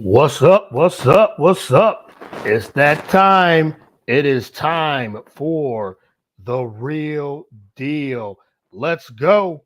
What's up? What's up? What's up? It's that time. It is time for the real deal. Let's go.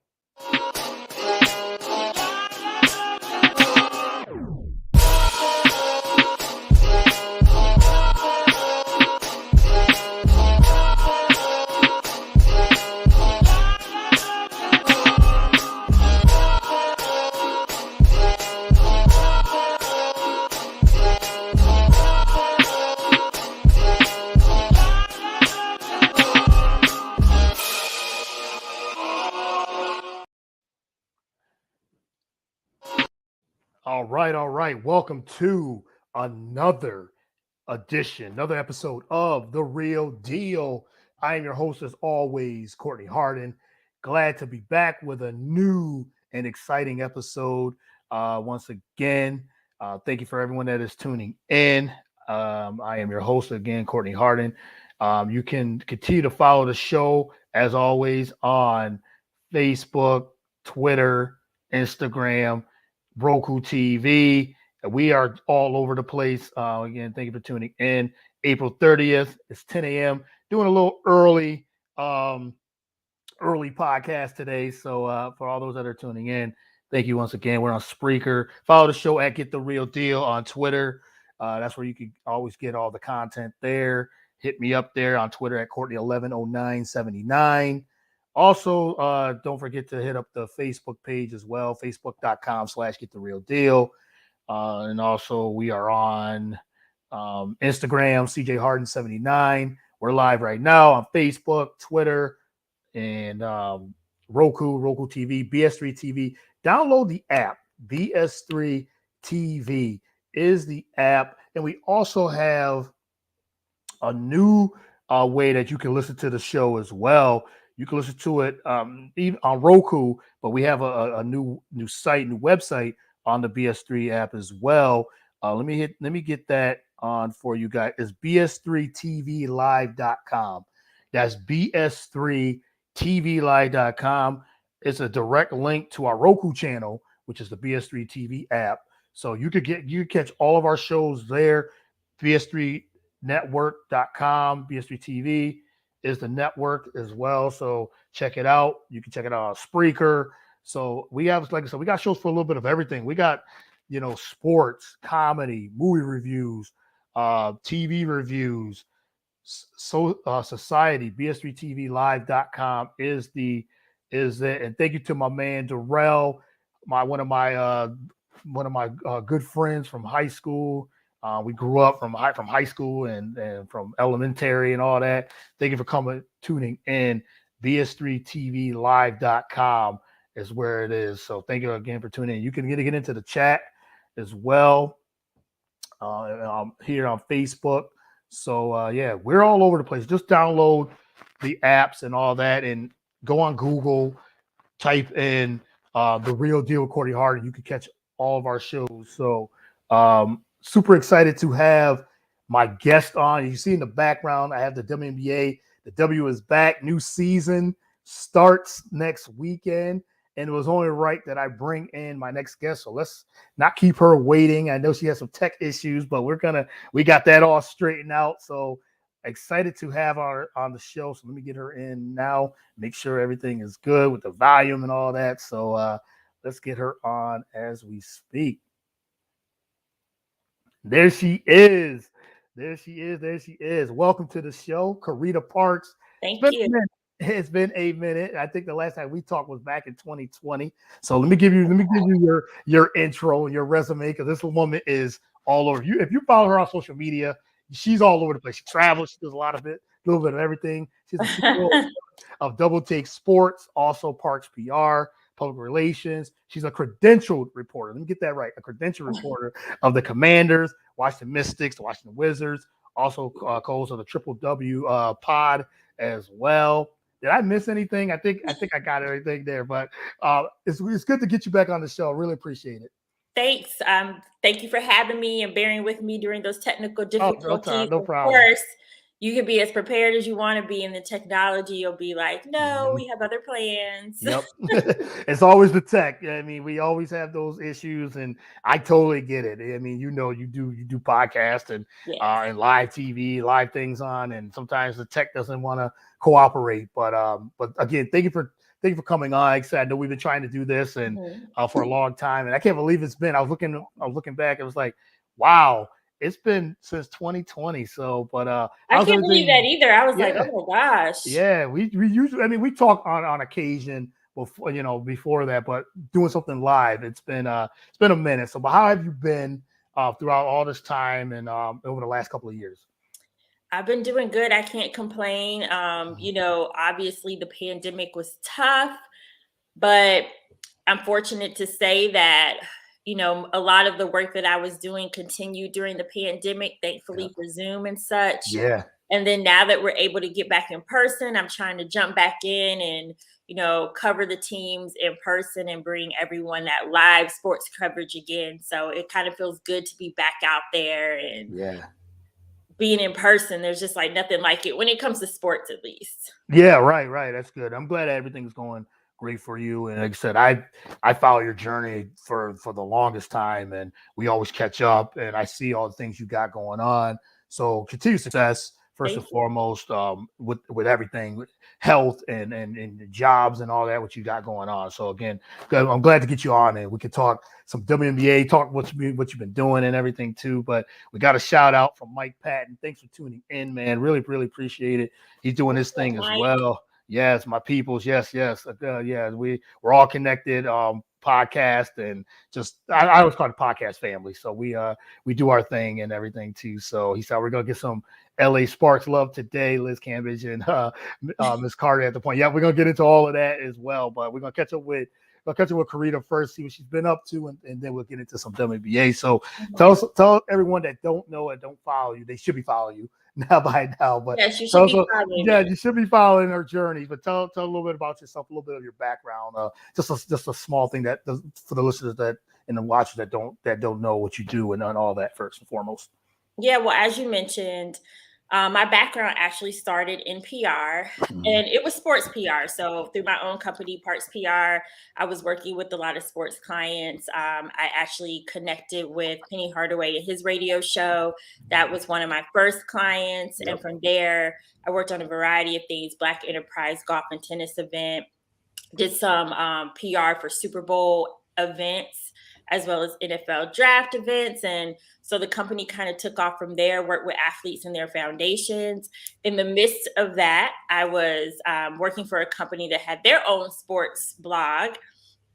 All right. Welcome to another edition, another episode of The Real Deal. I am your host, as always, Courtney Harden. Glad to be back with a new and exciting episode once again. Thank you for everyone that is tuning in. I am your host again, Courtney Harden. You can continue to follow the show, as always, on Facebook, Twitter, Instagram, Roku TV. We are all over the place. Again, thank you for tuning in. April 30th, it's 10 a.m. Doing a little early podcast today. So for all those that are tuning in, thank you once again. We're on Spreaker. Follow the show at Get the Real Deal on Twitter. That's where you can always get all the content there. Hit me up there on Twitter at Courtney110979. Also, don't forget to hit up the Facebook page as well, facebook.com/Get the Real Deal. And also, we are on Instagram, CJ Harden79. We're live right now on Facebook, Twitter, and Roku TV, BS3 TV. Download the app. BS3 TV is the app. And we also have a new way that you can listen to the show as well. You can listen to it even on Roku, but we have a new site, new website on the BS3 app as well. Let me get that on for you guys. It's bs3tvlive.com. That's bs3tvlive.com. It's a direct link to our Roku channel, which is the BS3 TV app. So you catch all of our shows there. bs3network.com. BS3 TV is the network as well. So check it out. You can check it out on Spreaker. So we have, like I said, we got shows for a little bit of everything. We got, sports, comedy, movie reviews, TV reviews, society. bs3tvlive.com is it. And thank you to my man Darrell, one of my good friends from high school. We grew up from high school and from elementary and all that. Thank you for tuning in. bs3tvlive.com is where it is. So thank you again for tuning in. You can get into the chat as well here on Facebook. So we're all over the place. Just download the apps and all that, and go on Google, type in The Real Deal with Courtney Harden. You can catch all of our shows. So super excited to have my guest on. You see in the background, I have the WNBA. The W is back. New season starts next weekend. And it was only right that I bring in my next guest. So let's not keep her waiting. I know she has some tech issues, but we got that all straightened out. So excited to have her on the show. So let me get her in now, make sure everything is good with the volume and all that. So let's get her on as we speak. There she is. Welcome to the show, Carita Parks. Thank you. It's been a minute. I think the last time we talked was back in 2020. So let me give you your intro and your resume, because this woman is all over. If you follow her on social media, she's all over the place. She travels. She does a little bit of everything. She's a CEO of Double Take Sports, also Parks PR, public relations. She's a credentialed reporter. Let me get that right. A credentialed reporter of the Commanders, Washington Mystics, the Washington Wizards, also co-host of the Triple W pod as well. Did I miss anything? I think I got everything there, but it's good to get you back on the show. I really appreciate it. Thanks. Thank you for having me and bearing with me during those technical difficulties. No problem. Of course, you can be as prepared as you want to be, and the technology will be like, no, we have other plans. Yep. It's always the tech. I mean, we always have those issues, and I totally get it. I mean, you do podcasts and Yes. and live TV, live things on, and sometimes the tech doesn't want to cooperate. But again, thank you for coming on. Like I said, I know we've been trying to do this and for a long time, and I can't believe it's been. I was looking back. It was like, wow, it's been since 2020. So, but I can't believe that either. I was like, oh my gosh. Yeah, we usually, I mean, we talk on occasion before that, but doing something live, it's been a minute. So, but how have you been throughout all this time and over the last couple of years? I've been doing good. I can't complain. Obviously the pandemic was tough, but I'm fortunate to say that, a lot of the work that I was doing continued during the pandemic, thankfully for Zoom and such. Yeah. And then now that we're able to get back in person, I'm trying to jump back in and, cover the teams in person and bring everyone that live sports coverage again. So it kind of feels good to be back out there and being in person. There's just like nothing like it when it comes to sports, at least. Yeah, right. That's good. I'm glad everything's going great for you. And like I said, I follow your journey for the longest time, and we always catch up. And I see all the things you got going on. So continued success first and foremost with everything, with health and jobs and all that what you got going on. So again, I'm glad to get you on, and we could talk some WNBA, talk what you've been doing and everything too. But we got a shout out from Mike Patton. Thanks for tuning in, man. Really appreciate it. He's doing his thing as well. Yes, my peoples. Yes. We're all connected. Podcast and just I always call it podcast family. So we do our thing and everything too. So he said we're gonna get some LA Sparks love today, Liz Cambridge and Miss Carter at the point. Yeah, we're gonna get into all of that as well. But we're gonna catch up with Carita first, see what she's been up to, and then we'll get into some WNBA. So tell everyone that don't know and don't follow you, they should be following you by now. But yes, you should be following. Yeah, you should be following her journey. But tell a little bit about yourself, a little bit of your background, just a small thing that for the listeners that and the watchers that don't know what you do and all that first and foremost. Yeah, well, as you mentioned, my background actually started in PR, and it was sports PR. So through my own company, Parks PR, I was working with a lot of sports clients. I actually connected with Penny Hardaway at his radio show. That was one of my first clients. And from there, I worked on a variety of things, Black Enterprise golf and tennis event, did some PR for Super Bowl events, as well as NFL draft events. And so the company kind of took off from there, worked with athletes and their foundations. In the midst of that, I was working for a company that had their own sports blog,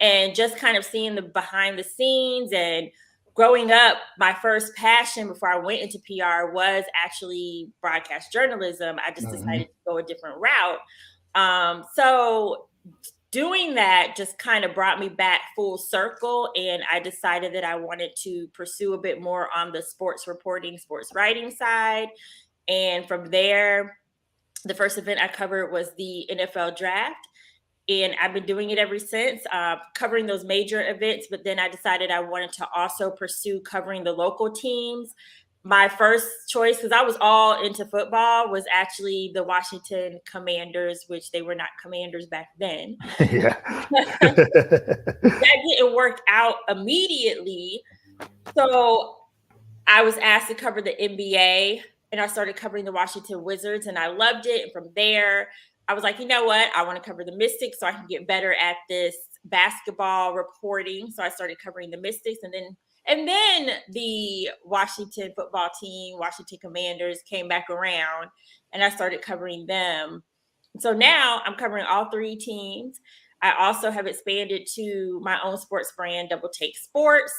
and just kind of seeing the behind the scenes. And growing up, my first passion before I went into PR was actually broadcast journalism. I just decided to go a different route. So doing that just kind of brought me back full circle, and I decided that I wanted to pursue a bit more on the sports reporting, sports writing side. And from there, the first event I covered was the NFL draft, and I've been doing it ever since, covering those major events. But then I decided I wanted to also pursue covering the local teams. My first choice, because I was all into football, was actually the Washington Commanders, which they were not Commanders back then. Yeah. That didn't work out immediately. So I was asked to cover the NBA, and I started covering the Washington Wizards, and I loved it. And from there, I was like, you know what? I want to cover the Mystics so I can get better at this basketball reporting. So I started covering the Mystics, and then the Washington football team, Washington Commanders, came back around, and I started covering them. So now I'm covering all three teams. I also have expanded to my own sports brand, Double Take Sports,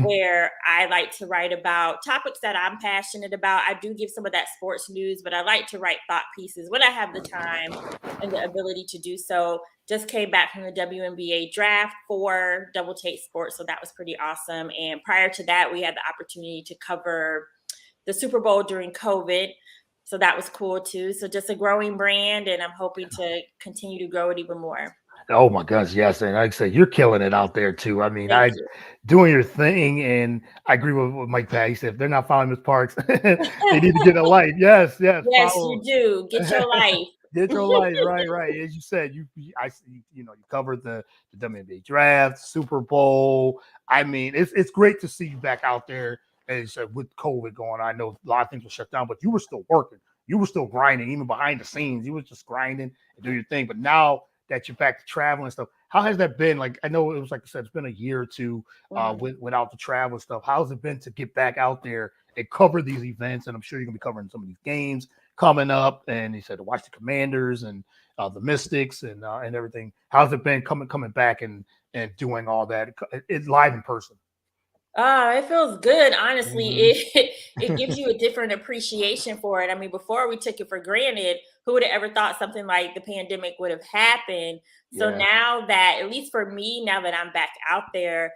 where I like to write about topics that I'm passionate about. I do give some of that sports news, but I like to write thought pieces when I have the time and the ability to do so. Just came back from the WNBA draft for Double Take Sports, so that was pretty awesome. And prior to that, we had the opportunity to cover the Super Bowl during COVID, so that was cool too. So just a growing brand, and I'm hoping to continue to grow it even more. Oh my gosh, yes, and like I said, you're killing it out there too. I mean, Thank I you. doing your thing, and I agree with what Mike Pat. He said if they're not following Miss Parks, they need to get a life. Yes, yes, Yes, follow. you do. Get your life. Get your life right, right. As you said, I see, you covered the WNBA draft, Super Bowl. I mean, it's great to see you back out there. As you said, with COVID going on, I know a lot of things were shut down, but you were still working. You were still grinding, even behind the scenes. You was just grinding and doing your thing. But now that you're back to traveling and stuff, how has that been? Like, I know it was like I said, it's been a year or two Mhm. without the travel and stuff. How's it been to get back out there and cover these events? And I'm sure you're gonna be covering some of these games coming up, and he said to watch the Commanders and the Mystics and everything. How's it been coming back and doing all that? It's live in person. It feels good. Honestly, Mhm. it gives you a different appreciation for it. I mean, before we took it for granted, who would have ever thought something like the pandemic would have happened? So Yeah. now that, at least for me, now that I'm back out there,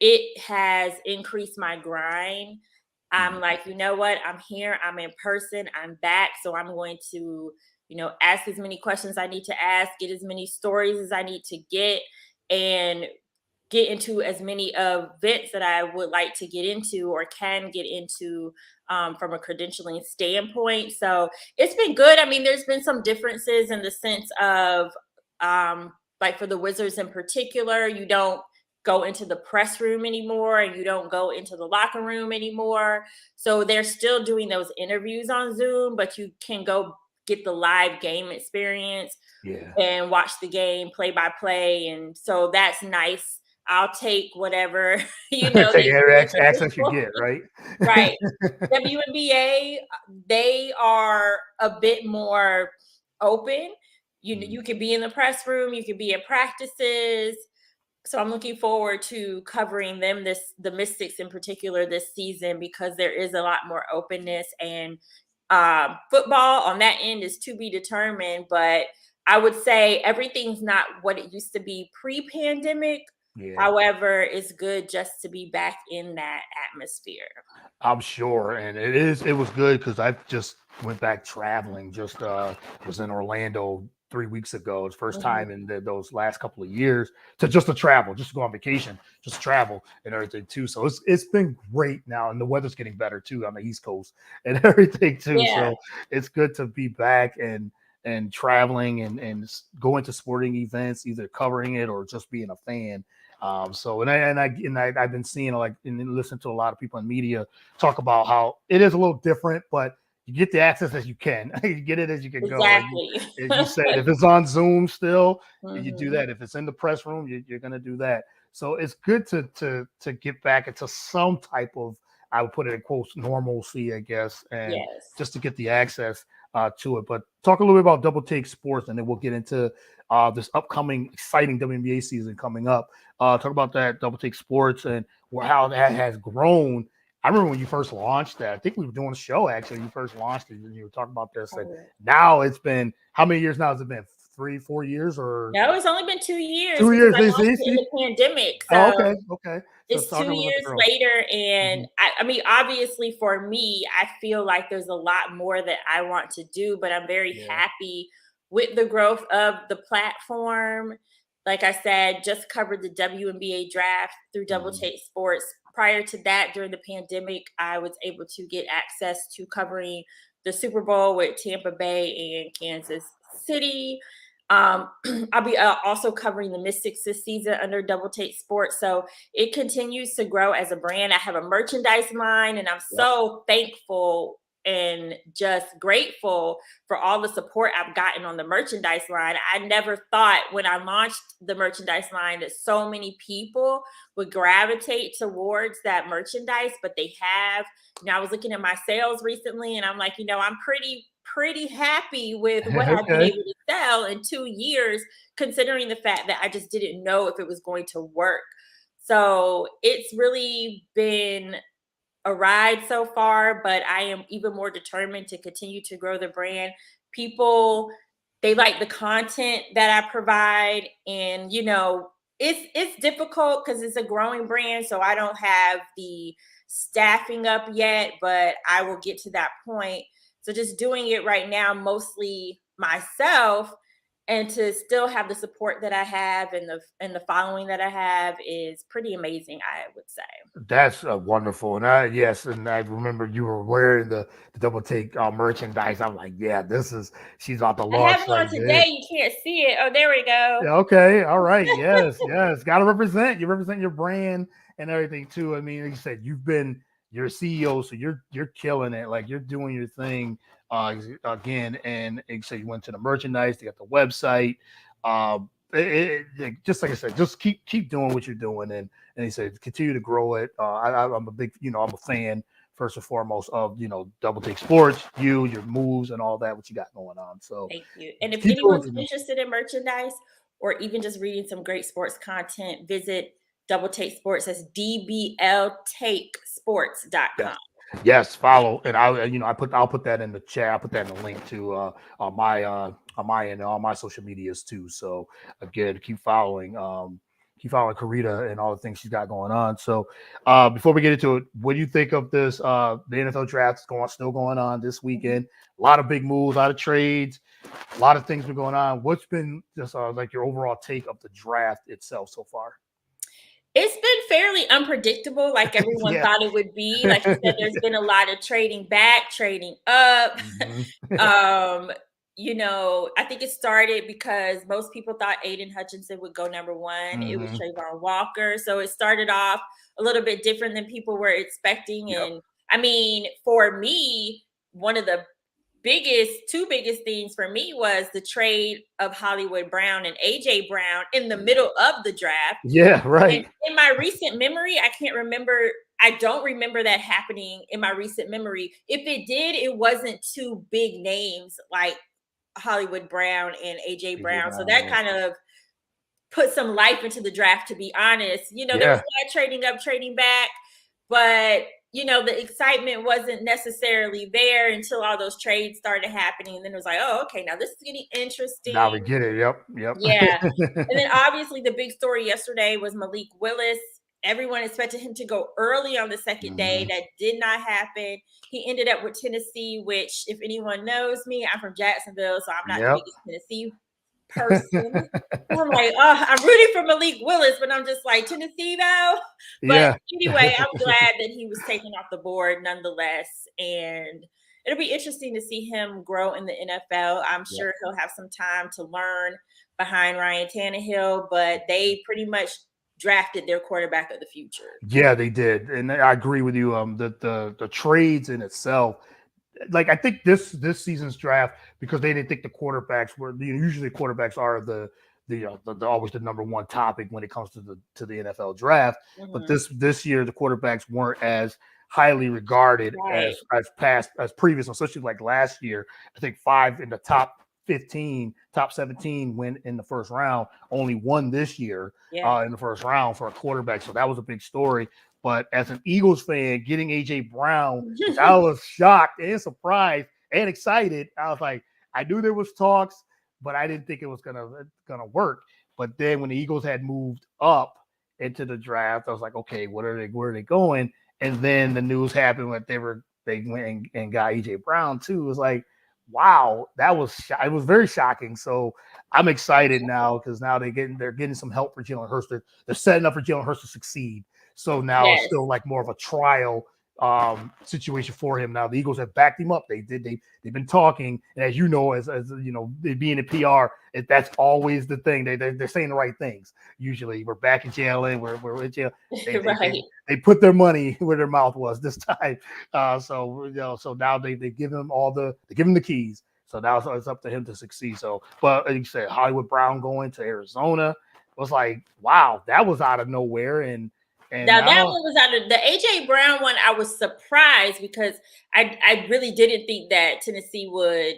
it has increased my grind. I'm Mhm. like, you know what? I'm here. I'm in person. I'm back. So I'm going to, ask as many questions I need to ask, get as many stories as I need to and get into as many events that I would like to get into or can get into from a credentialing standpoint. So it's been good. I mean, there's been some differences in the sense of, like for the Wizards in particular, you don't go into the press room anymore and you don't go into the locker room anymore. So they're still doing those interviews on Zoom, but you can go get the live game experience Yeah. and watch the game play by play. And so that's nice. I'll take whatever, Take they every feel is access you available. get, right? Right. WNBA, they are a bit more open. You Mhm. could be in the press room, you could be at practices. So I'm looking forward to covering the Mystics in particular this season, because there is a lot more openness, and football on that end is to be determined. But I would say everything's not what it used to be pre-pandemic. Yeah. However, it's good just to be back in that atmosphere. I'm sure, and it was good because I just went back traveling. Just was in Orlando 3 weeks ago. It's first Mhm. time in those last couple of years to travel, just to go on vacation, just travel and everything too. So it's been great now, and the weather's getting better too on the East Coast and everything too. Yeah. So it's good to be back and traveling and going to sporting events, either covering it or just being a fan. So I've been seeing like and listening to a lot of people in media talk about how it is a little different, but you get the access as you can. You get it as you can go. Exactly. As you said, if it's on Zoom still, you do Mhm. that. If it's in the press room, you're going to do that. So it's good to get back into some type of, I would put it in quotes, normalcy, I guess, and Yes. just to get the access to it. But talk a little bit about Double Take Sports, and then we'll get into this upcoming exciting WNBA season coming up. Talk about that Double Take Sports and how that has grown. I remember when you first launched that. I think we were doing a show actually. You first launched it, and you were talking about this. And Oh, now it's been how many years now has it been? 3, 4 years or no, it's only been 2 years, 2 years? because I They launched see, it in see. the pandemic. Oh, So okay, okay. So it's talk a two little about the years growth. later. And Mhm. I mean, obviously for me, I feel like there's a lot more that I want to do, but I'm very Yeah. happy with the growth of the platform. Like I said, just covered the WNBA draft through Double Mhm. Take Sports. Prior to that, during the pandemic, I was able to get access to covering the Super Bowl with Tampa Bay and Kansas City. I'll be also covering the Mystics this season under Double Take Sports. So it continues to grow as a brand. I have a merchandise line, and I'm Yep. so thankful and just grateful for all the support I've gotten on the merchandise line. I never thought when I launched the merchandise line that so many people would gravitate towards that merchandise, but they have. I was looking at my sales recently, and I'm like, I'm pretty happy with what I've been Okay. able to sell in 2 years, considering the fact that I just didn't know if it was going to work. So it's really been a ride so far, but I am even more determined to continue to grow the brand. People, they like the content that I provide, and it's difficult because it's a growing brand, so I don't have the staffing up yet, but I will get to that point. So just doing it right now, mostly myself, and to still have the support that I have and the following that I have is pretty amazing, I would say. That's wonderful. And I remember you were wearing the double take merchandise. I'm like, yeah, she's about to I launch have it on right there. today. You can't see it. Oh, there we go. Yeah, okay, all right, yes. Got to represent. You represent your brand and everything too. I mean, like you said, you're a CEO, so you're killing it. Like you're doing your thing again. And like you said, you went to the merchandise. You got the website. Just like I said, just keep doing what you're doing, and he said continue to grow it. I'm a big, I'm a fan first and foremost of Double Take Sports, your moves and all that what you got going on. So thank you. And if keep doing anyone's interested in merchandise or even just reading some great sports content, visit Double Take Sports. That's dbltakesports.com. Yes, follow, and I'll put that in the chat. I'll put that in the link to on my end, on my social medias too. So again, keep following Carita and all the things she's got going on. So before we get into it, what do you think of this? The NFL draft is still going on this weekend. A lot of big moves, a lot of trades, a lot of things been going on. What's been just like your overall take of the draft itself so far? It's been fairly unpredictable, like everyone thought it would be. Like you said, there's been a lot of trading back, trading up. Mm-hmm. I think it started because most people thought Aiden Hutchinson would go number one. Mm-hmm. It was Trayvon Walker. So it started off a little bit different than people were expecting. Yep. And I mean, for me, one of the two biggest things for me was the trade of Hollywood Brown and AJ Brown in the middle of the draft. Yeah, right. And in my recent memory, I don't remember that happening in my recent memory. If it did, it wasn't two big names like Hollywood Brown and AJ Brown. So that kind of put some life into the draft, to be honest. There was a lot of trading up, trading back, but the excitement wasn't necessarily there until all those trades started happening. And then it was like, oh, okay, now this is getting interesting. Now we get it. Yep. Yeah. And then obviously the big story yesterday was Malik Willis. Everyone expected him to go early on the second day. That did not happen. He ended up with Tennessee, which if anyone knows me, I'm from Jacksonville, so I'm not the biggest Tennessee person. I'm like, I'm rooting for Malik Willis, but I'm just like, Tennessee though. But anyway, I'm glad that he was taken off the board nonetheless. And it'll be interesting to see him grow in the NFL. I'm sure he'll have some time to learn behind Ryan Tannehill, but they pretty much drafted their quarterback of the future. Yeah, they did. And I agree with you. The trades in itself, like I think this season's draft, because they didn't think the quarterbacks were usually quarterbacks are the always the number one topic when it comes to the NFL draft. Mm-hmm. But this year the quarterbacks weren't as highly regarded as previous, especially like last year. I think 5 in the top 15, top 17 went in the first round. Only one this year in the first round for a quarterback. So that was a big story. But as an Eagles fan, getting AJ Brown, I was shocked and surprised and excited. I was like, I knew there was talks, but I didn't think it was gonna work. But then when the Eagles had moved up into the draft, I was like, okay, where are they going? And then the news happened that they went and got AJ Brown too. It was like, wow, it was very shocking. So I'm excited now because now they're getting some help for Jalen Hurts. They're setting up for Jalen Hurts to succeed. So now it's still like more of a trial situation for him. Now the Eagles have backed him up. They've been talking, and as you know, as you know, being in PR, that's always the thing. They're saying the right things. Usually, we're back in Jalen. We're in jail. They put their money where their mouth was this time. So now they give him the keys. So now it's up to him to succeed. So, but like you said, Hollywood Brown going to Arizona was like, wow, that was out of nowhere. And now that one was out of the AJ Brown one. I was surprised because I really didn't think that Tennessee would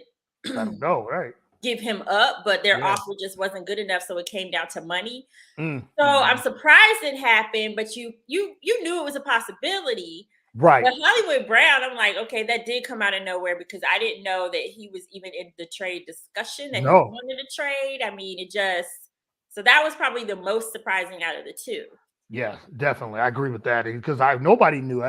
give him up, but their offer just wasn't good enough, so it came down to money. I'm surprised it happened, but you knew it was a possibility, right? But Hollywood Brown, I'm like, okay, that did come out of nowhere because I didn't know that he was even in the trade discussion that he wanted to trade. I mean, so that was probably the most surprising out of the two. Yeah, definitely. I agree with that because nobody knew.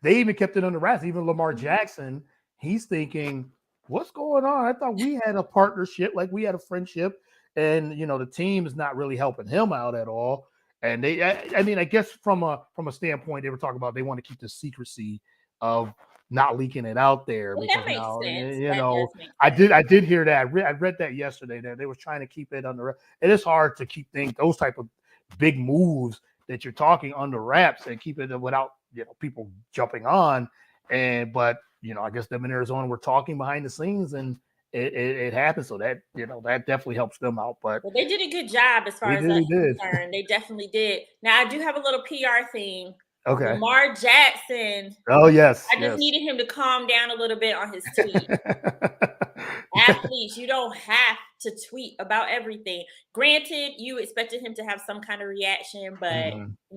They even kept it under wraps. Even Lamar Jackson, he's thinking, what's going on? I thought we had a partnership, like we had a friendship. and the team is not really helping him out at all. And I mean, I guess from a standpoint, they were talking about they want to keep the secrecy of not leaking it out there Well, because that makes now, sense. That does make I did hear that. I read that yesterday that they were trying to keep it under. It is hard to keep those type of big moves that you're talking under wraps and keep it without people jumping on. But I guess them in Arizona were talking behind the scenes and it happened. So that that definitely helps them out. But they did a good job as far as that's concerned. They definitely did. Now I do have a little PR thing. Okay. Lamar Jackson. Oh yes. I just needed him to calm down a little bit on his tweet. Athletes, you don't have to tweet about everything. Granted, you expected him to have some kind of reaction, but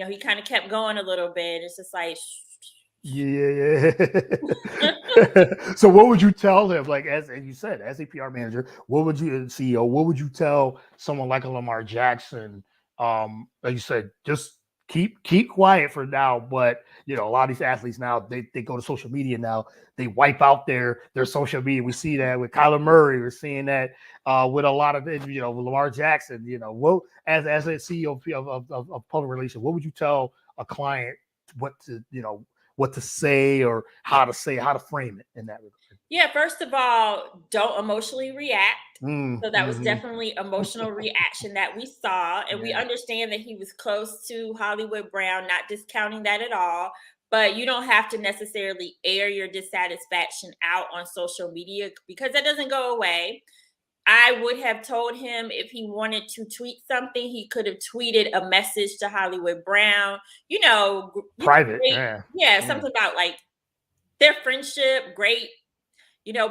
he kind of kept going a little bit. It's just like, yeah. So what would you tell him? Like as you said, as a PR manager, what would you CEO? What would you tell someone like a Lamar Jackson? Like you said, just keep quiet for now. But a lot of these athletes now they go to social media now. They wipe out their social media. We see that with Kyler Murray. We're seeing that with a lot of Lamar Jackson. What as a CEO of public relations, what would you tell a client what to say or how to frame it in that regard? Yeah, first of all, don't emotionally react. So that was definitely emotional reaction that we saw. And we understand that he was close to Hollywood Brown, not discounting that at all. But you don't have to necessarily air your dissatisfaction out on social media because that doesn't go away. I would have told him if he wanted to tweet something, he could have tweeted a message to Hollywood Brown, private. Something about like their friendship, great,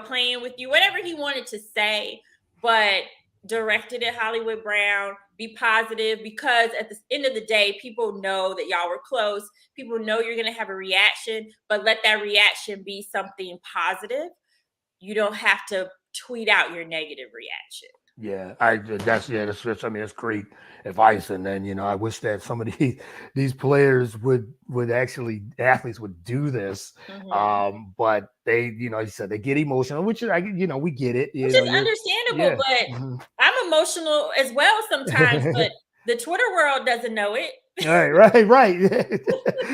playing with you, whatever he wanted to say, but directed at Hollywood Brown, be positive because at the end of the day, people know that y'all were close. People know you're going to have a reaction, but let that reaction be something positive. You don't have to tweet out your negative reaction. That's great advice. And then, I wish that some of these players would actually athletes would do this. But they, you said they get emotional, which is, we get it. Which is understandable, but I'm emotional as well sometimes, but the Twitter world doesn't know it. Right.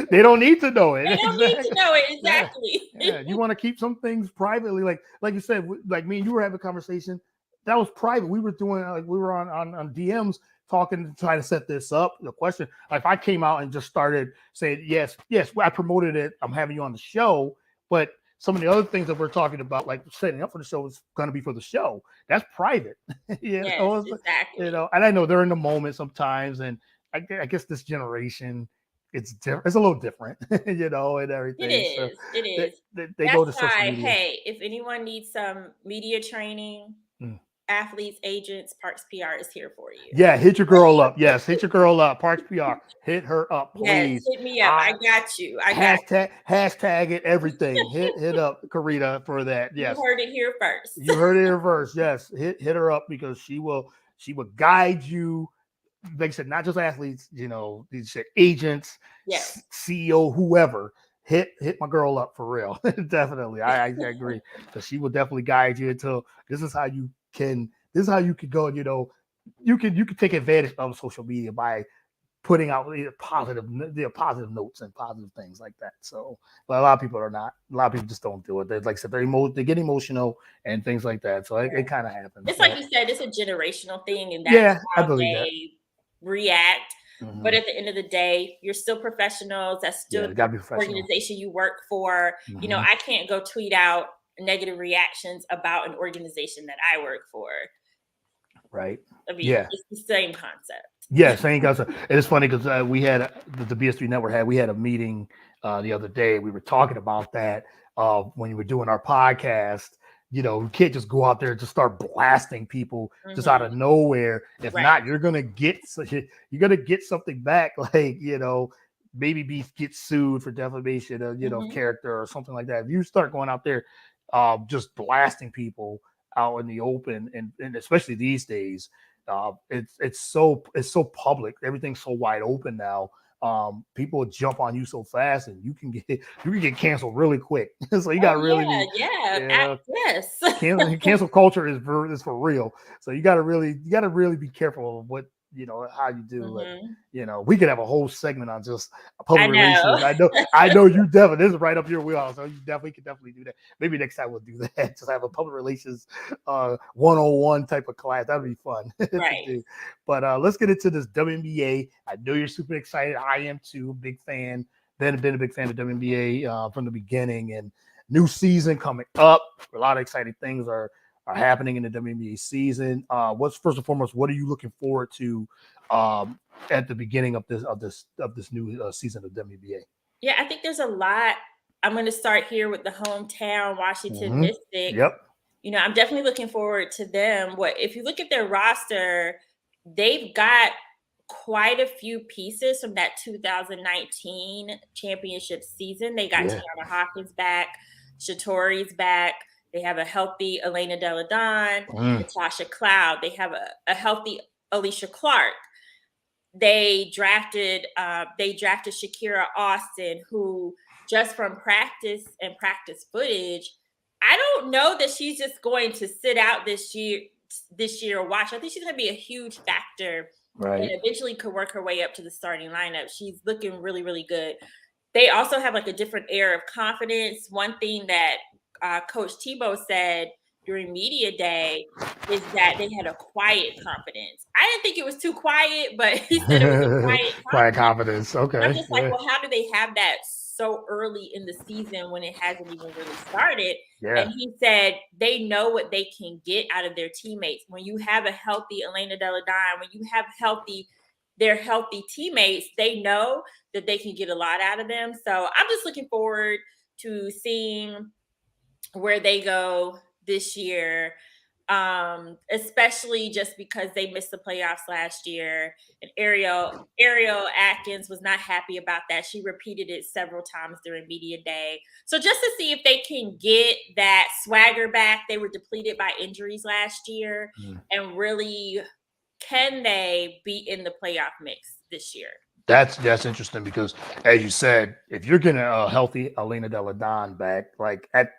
They don't need to know it. They don't need to know it. Exactly. You want to keep some things privately, like you said, like me and you were having a conversation that was private. We were doing we were on DMs talking to try to set this up. The question, if I came out and just started saying yes, I promoted it. I'm having you on the show, but some of the other things that we're talking about, like setting up for the show, is going to be for the show. That's private. Exactly. And I know they're in the moment sometimes, and I guess this generation, it's different. It's a little different, and everything. It is. They go to social media. Hey, if anyone needs some media training, athletes, agents, Parks PR is here for you. Yeah, hit your girl up. Yes, hit your girl up. Parks PR, hit her up, please. Yes, hit me up. I got you. Hashtag it, everything. hit up Carita for that. Yes, you heard it here first. You heard it here first. Yes, hit her up because she will guide you. Like I said, not just athletes. These agents, CEO, whoever. Hit my girl up for real. Definitely, I agree because she will definitely guide you until this is how you can go. You can take advantage of social media by putting out positive notes and positive things like that. So, but a lot of people are not. A lot of people just don't do it. Like I said, they get emotional and things like that. So it kind of happens. It's like you said, it's a generational thing, and that's how they react. But at the end of the day, you're still professionals. That's still the organization you work for. I can't go tweet out negative reactions about an organization that I work for. Right. I mean, it's the same concept. Yeah, same concept. And it's funny because we had the BS3 Network we had a meeting the other day. We were talking about that when we were doing our podcast. You can't just go out there and just start blasting people just out of nowhere. If not, you're gonna get something back. Like maybe get sued for defamation of character or something like that. If you start going out there just blasting people out in the open, and especially these days, it's so public. Everything's so wide open now. people will jump on you so fast, and you can get canceled really quick. So you got to really be, yes. cancel culture is for real. So you got to really be careful of what, how you do it. We could have a whole segment on just public relations. I know you definitely, this is right up your wheelhouse. So you could definitely do that. Maybe next time we'll do that. Just have a public relations 101 type of class. That'd be fun right. to do. But let's get into this WNBA. I know you're super excited. I am too. Big fan. Been a big fan of WNBA from the beginning, and new season coming up. A lot of exciting things are happening in the WNBA season. First and foremost, what are you looking forward to at the beginning of this new season of WNBA? Yeah, I think there's a lot. I'm going to start here with the hometown Washington Mystics. Yep. I'm definitely looking forward to them. If you look at their roster, they've got quite a few pieces from that 2019 championship season. They got Tiana Hawkins back, Shatori's back. They have a healthy Elena Delle Donne, Natasha Cloud. They have a healthy Alicia Clark. They drafted Shakira Austin, who just from practice and practice footage, I don't know that she's just going to sit out this year or watch. I think she's going to be a huge factor, right, and eventually could work her way up to the starting lineup. She's looking really, really good. They also have like a different air of confidence. One thing that Coach Tebow said during media day is that they had a quiet confidence. I didn't think it was too quiet, but he said it was a quiet confidence. Okay. And I'm just like, well, how do they have that so early in the season when it hasn't even really started? Yeah. And he said they know what they can get out of their teammates. When you have a healthy Elena Delle Donne, when you have their healthy teammates, they know that they can get a lot out of them. So I'm just looking forward to seeing where they go this year, especially just because they missed the playoffs last year. And Ariel Atkins was not happy about that. She repeated it several times during media day. So just to see if they can get that swagger back. They were depleted by injuries last year, and really, can they be in the playoff mix this year? That's interesting because, as you said, if you're getting a healthy Elena Delle Donne back, like at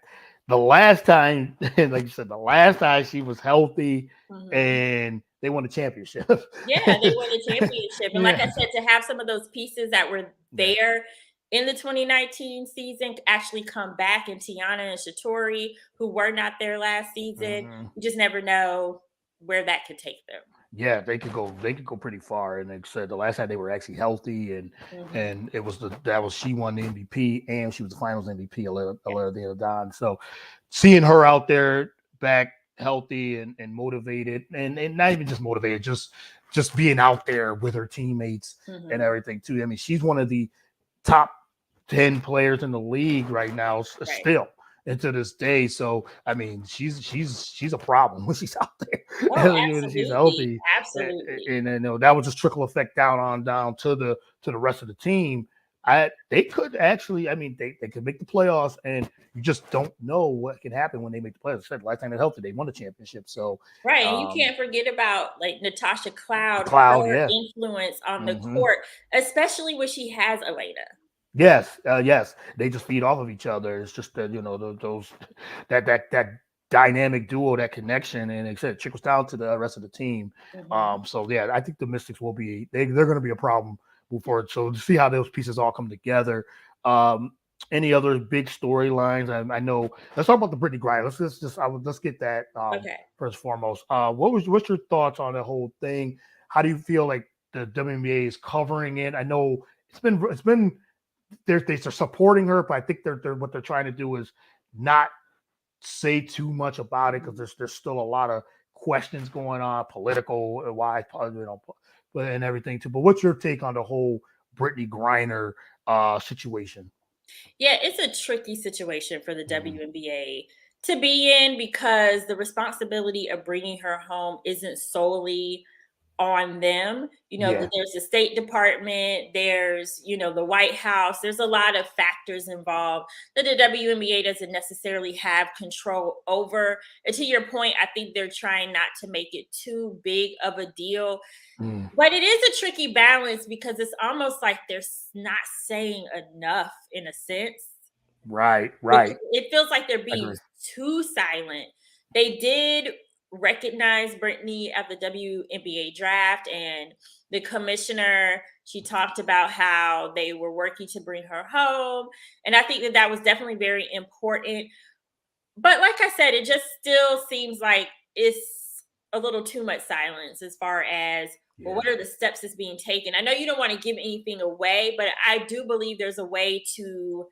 the last time, like you said, the last time she was healthy and they won the championship. Yeah, they won the championship. And like I said, to have some of those pieces that were there in the 2019 season actually come back, and Tiana and Shatori, who were not there last season, you just never know where that could take them. Yeah, they could go pretty far. And they said the last time they were actually healthy, and it was she won the MVP, and she was the finals MVP, Elena Delle Donne. So seeing her out there back healthy and motivated, and not even just motivated, just being out there with her teammates and everything too. I mean, she's one of the top 10 players in the league right now, still. And to this day, so I mean, she's a problem when she's out there. She's healthy, absolutely. And that would just trickle effect down to the rest of the team. They could actually, I mean, they could make the playoffs, and you just don't know what can happen when they make the playoffs. I said last time they're healthy, they won the championship. So and you can't forget about like Natasha Cloud, her influence on the court, especially when she has Elena. Yes, they just feed off of each other. It's just that that dynamic duo, that connection, and it trickles down to the rest of the team. So yeah, I think the Mystics will be they're going to be a problem move forward. So to see how those pieces all come together. Any other big storylines? I know. Let's talk about the Brittany Griner. Let's get that first and foremost. What's your thoughts on the whole thing? How do you feel like the WNBA is covering it? I know it's been. They're supporting her, but I think they're what they're trying to do is not say too much about it, because there's still a lot of questions going on, political wise, and everything too. But what's your take on the whole Brittany Griner situation? Yeah, it's a tricky situation for the WNBA to be in, because the responsibility of bringing her home isn't solely on them. Yeah. There's the State Department, there's, the White House. There's a lot of factors involved that the WNBA doesn't necessarily have control over. And to your point, I think they're trying not to make it too big of a deal. Mm. But it is a tricky balance because it's almost like they're not saying enough in a sense. Right. It feels like they're I being agree. too silent. They did recognize Brittany at the WNBA draft, and the commissioner, she talked about how they were working to bring her home. And I think that that was definitely very important. But like I said, it just still seems like it's a little too much silence as far as, well, Yeah. what are the steps that's being taken? I know you don't want to give anything away, but I do believe there's a way to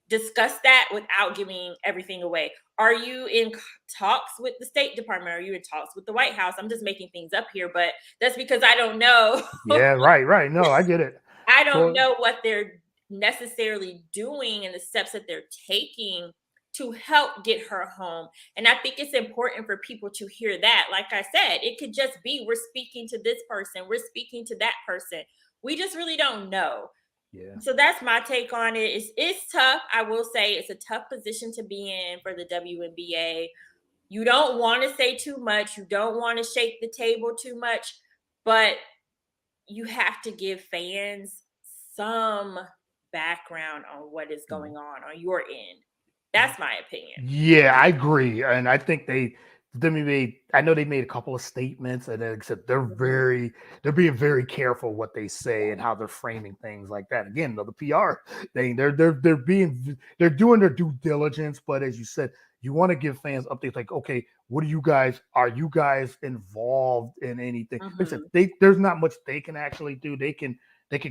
discuss that without giving everything away. Are you in talks with the State Department? Are you in talks with the White House? I'm just making things up here, but that's because I don't know. Yeah. Right. No, I get it. I don't So know what they're necessarily doing and the steps that they're taking to help get her home. And I think it's important for people to hear that. Like I said, it could just be we're speaking to this person, we're speaking to that person. We just really don't know. yeah. So that's my take on it. It's tough. I will say it's a tough position to be in for the WNBA. You don't want to say too much. You don't want to shake the table too much, but you have to give fans some background on what is going on your end. That's my opinion. Yeah, I agree, and I think I know they made a couple of statements, and except they're being very careful what they say and how they're framing things like that. Again, the PR thing, they're doing their due diligence, but as you said, you want to give fans updates like, okay, are you guys involved in anything? Like I said, there's not much they can actually do. They can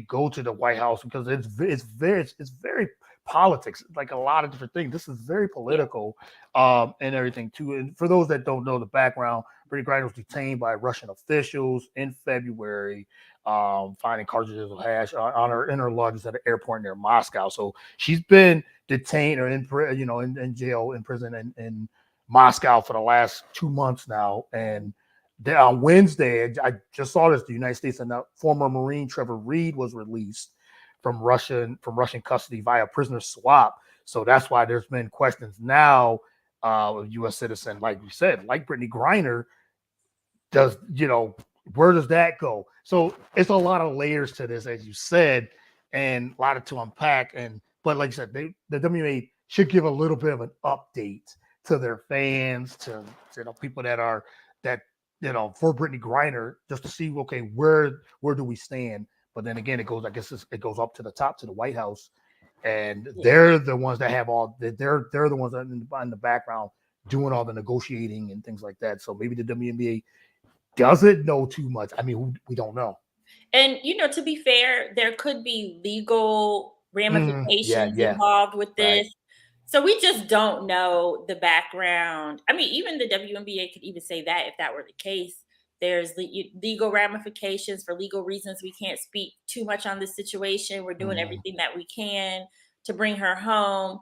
go to the White House because it's very politics, like a lot of different things. This is very political, and everything too. And for those that don't know the background, Brittany Griner was detained by Russian officials in February, finding cartridges of hash in her luggage at an airport near Moscow. So she's been detained or in jail, in prison in Moscow for the last 2 months now. And on Wednesday, I just saw this: the United States and former Marine Trevor Reed was released from Russian custody via prisoner swap. So that's why there's been questions now of U.S. citizen, like you said, like Brittany Griner. Where does that go? So it's a lot of layers to this, as you said, and a lot to unpack. But like I said, the WNBA should give a little bit of an update to their fans, to people that for Brittany Griner, just to see, okay, where do we stand? But then again, it goes up to the top, to the White House, and they're the ones that have they're the ones that are in the background doing all the negotiating and things like that. So maybe the WNBA doesn't know too much. I mean, we don't know. And to be fair, there could be legal ramifications involved with this. Right. So we just don't know the background. I mean, even the WNBA could even say that if that were the case. There's legal ramifications. For legal reasons, we can't speak too much on this situation. We're doing everything that we can to bring her home.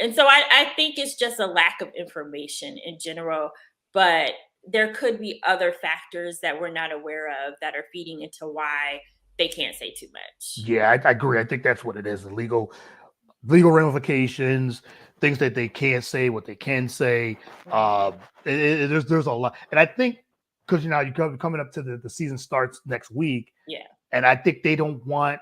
And so I think it's just a lack of information in general, but there could be other factors that we're not aware of that are feeding into why they can't say too much. Yeah, I agree. I think that's what it is. The legal ramifications, things that they can't say, what they can say. There's a lot. And I think, because you're coming up to the season starts next week. Yeah. And I think they don't want,